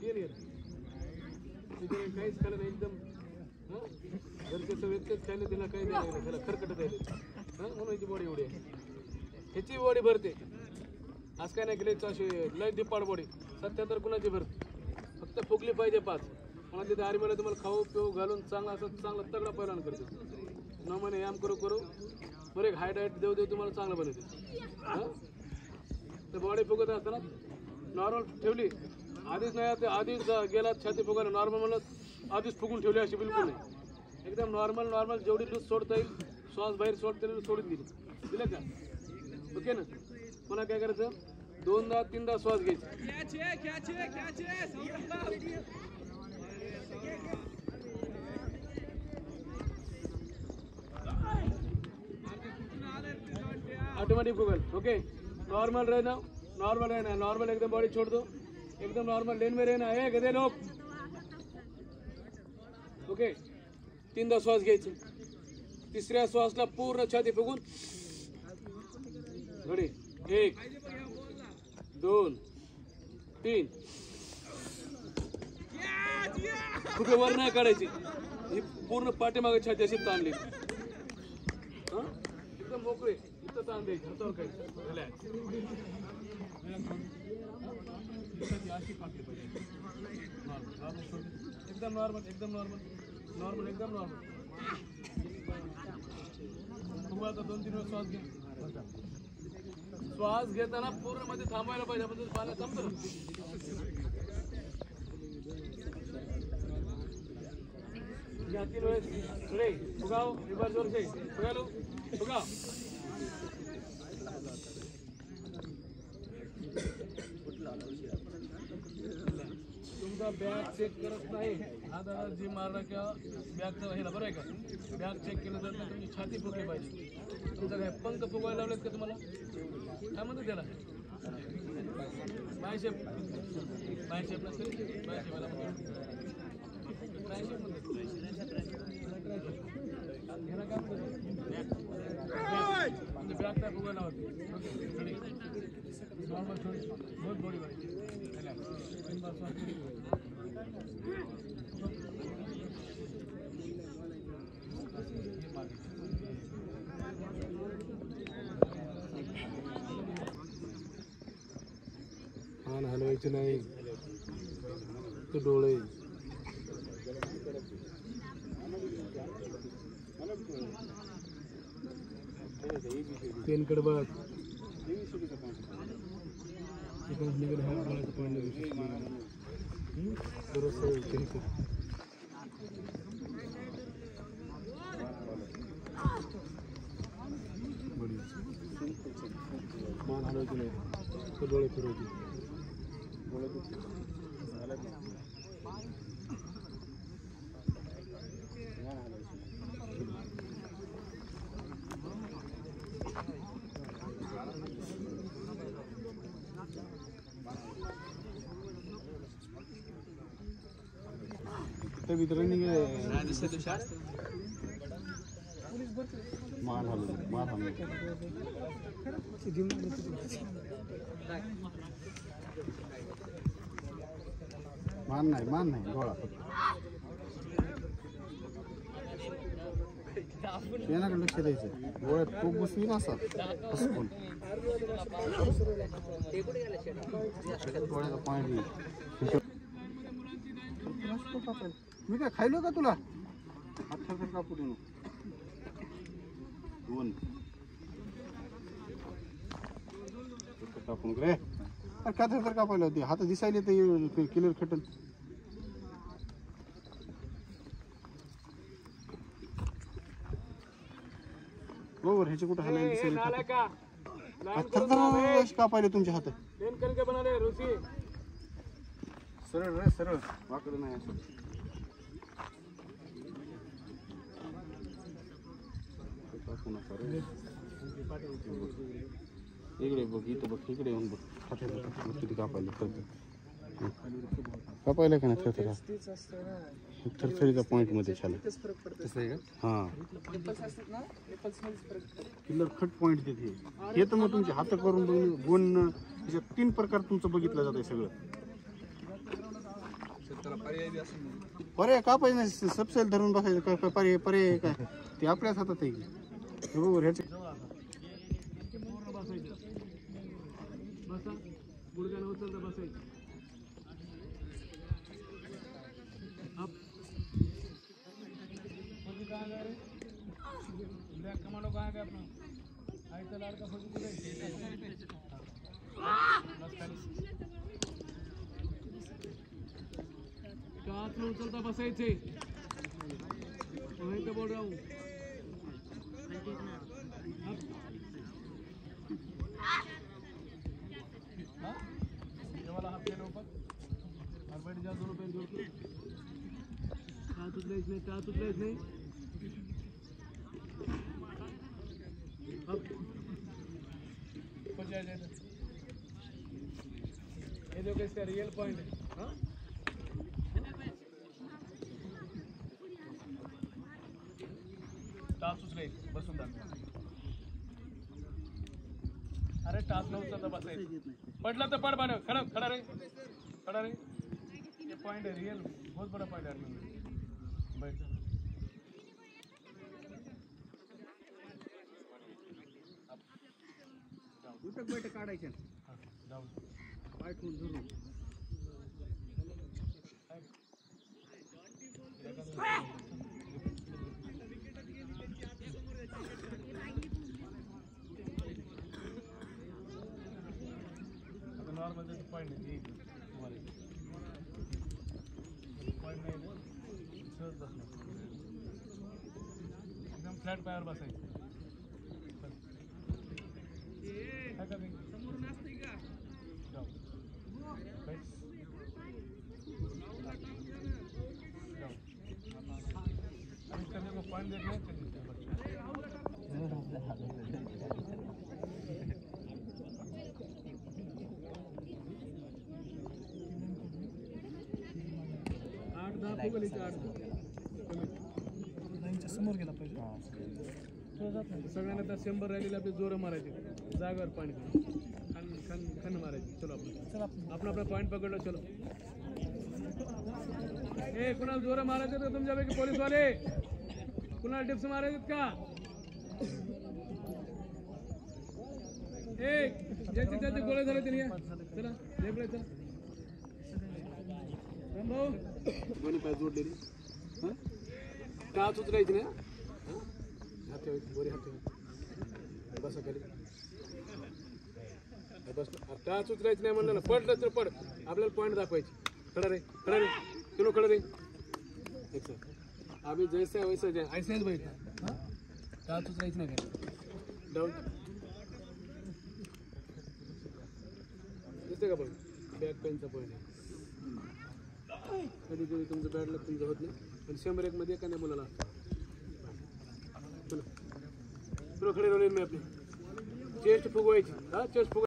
Clear तिथे काहीच खाल्लं नाही एकदम घरचे सगळे तेच खायला त्याला काही नाही त्याला खरकट खायले म्हणून याची बॉडी एवढी आहे ह्याची बॉडी भरते आज काय नाही केले अशी लय दिपाड बॉडी 77 कुणाची भरते फक्त फुगली पाहिजे 5 मला तिथे आर्मीला तुम्हाला खाऊ पिऊ घालून चांगला असं चांगला तगडा पैलवान करते न म्हणे याम करू करू बरं एक हायडाईट देऊ तुम्हाला चांगलं बनवते तर बॉडी फुगत असताना नॉर्मल ठेवली आधीच नाही आधीच गेला छाती फुगायला नॉर्मल म्हणलं आधीच फुगून ठेवली अशी बिलकुल नाही एकदम नॉर्मल जेवढी लूज सोडता येईल श्वास बाहेर सोडता सोडून दिलं का ओके ना पुन्हा काय करायचं 2दा 3दा श्वास घ्यायचा ऑटोमेटिक फुगल ओके नॉर्मल रहना नॉर्मल एकदम बॉडी छोड़ दो एकदम नॉर्मल लेन में रहना है गधे लोग ओके 3दा श्वास घ्यायचे 3ऱ्या श्वासला पूर्ण छाती फुगून घडी 1 2 3 कुठे वर नाही काढायची ही पूर्ण पाठीमागे छाती अशी ताणली एकदम मोकळे इथं ताण द्यायची हातावर काही एकदम नॉर्मल तुम्हाला 2-3 वेळा श्वास घ्या श्वास घेताना पूर्ण मध्ये थांबायला पाहिजे आपण पाण्यात थांबतो या 3 वेळेस पुढे फुगाव रिवर्स जोर से फुगालो फुगाव तुमचा बॅग चेक करत नाही हा दादा जी मारला किंवा बॅगचा राहिला बरं आहे का बॅग चेक केलं तर तुमची छाती फुगली पाहिजे तुमचा काय पंख फुगवायला लावलेत का तुम्हाला काय म्हणतो त्याला बायशेप नसेल बायशेपाला बॅग काय फुगायला होते नॉर्मल थोडी बहुत बॉडी पाहिजे मान हलवायचे नाही ते डोळे पेनकडे बघ मान हलवायचे नाही ते डोळे फिरवते रनिंग मान नाही डोळा येण्याकडे लक्ष द्यायचं डोळ्यात खूप बसवी नसा डोळ्याचा पॉईंट मी काय खायलो का तुला हात कापू दे 2 कापून रे काय थर कापायला होती हात दिसायले तर क्लिअर खटन बरोबर ह्याचे कुठं हालायला दिसायले कापायले तुमच्या हात सरळ रे सरळ वाकडं नाही असं इकडे बघ इथं बघ इकडे येऊन बघ किती कापायला कापायला का नाही थरथरीचा पॉईंट मध्ये छान हां किल्लर खट पॉईंट तिथे हे तर मग तुमचे हात करून गुण 3 प्रकार तुमचं बघितलं जात आहे सगळं पर्याय का पाहिजे नाही, सबसेल धरून बसायचं पर्याय पर्याय काय ते आपल्याच हातात आहे की. हे बघू ह्याचे पूर्ण बसायचं. बसा, गुडघ्यानं उचलता बसायचं. अप. फौजी कहाँ गए रे? ब्लैक कमांडो कहाँ गए अपना? आई तो लड़का फौजी किधर है? बस खाली. हाथ में उचलता बसायचे. वहीं पे बोल रहा हूँ. ये वाला हाथ लेने ऊपर और बैठ जाओ दोनों पैर जोड़ के. टाच उचलायच नाही, टाच उचलायच नाही. अब हो जाएगा. ये देखो इसका रियल पॉइंट है. हाँ टाच उचलायच बसून दाखवा. अरे टाच न उचलता बसायचं. पडला तो पड़ बनो. खड़ा खड़ा रहे, खड़ा रहे. ये पॉइंट है रियल, बहुत बड़ा पॉइंट है. बैठ जाओ. उठक बैठक काढायचे हाँ, जाओ. पाय ठेवून धरून. नॉर्मल पॉइंट है तुम्हारे पॉइंट नहीं है. सहज बसना, एकदम फ्लॅट पायावर बसायचं. काय कमी समोर नसते का? जाऊ. बैठ. जाऊ. आणि कधी पॉइंट देत नाही. समोर गेला पाहिजे. सगळ्यांना त्या 100 राहिलेले आपले जोर मारायचे. जागेवर पॉईंट खन मारायचे. चलो आपण आपला पॉईंट पकडलो. चलो ए कुणाला जोर मारायचे तर तुमच्यापैकी पोलीसवाले कुणाला टिप्स मारायचे का? एक ज्याचे त्याचे गोळे झाले त्यांनी चला लेकडे चला. भाऊ दोन्ही पाय जोडलेली. टाच उचलायची ना. हात ठेवायचे वर. हात ठेवायचे. बसा खाली. बस. टाच उचलायची नाही म्हणलं ना. पडलं तर पड. आपल्याला पॉईंट दाखवायचे. खड़ा रे, खड़ा रे. चलो खड़ा रे. एक सर अभी जैसे वैसे ऐसे ही बैठना. टाच उचलायची नाही काय. डाऊन दिसते का पण बॅक पेनचा पॉईंट आहे. कधी कधी तुमचं बॅड लक तुमचं होत नाही. पण 101 मध्ये एखाद्या मुलाला चलो चलो खडे राहिले मी आपली चेस्ट फुगवायची. हा चेस्ट फुग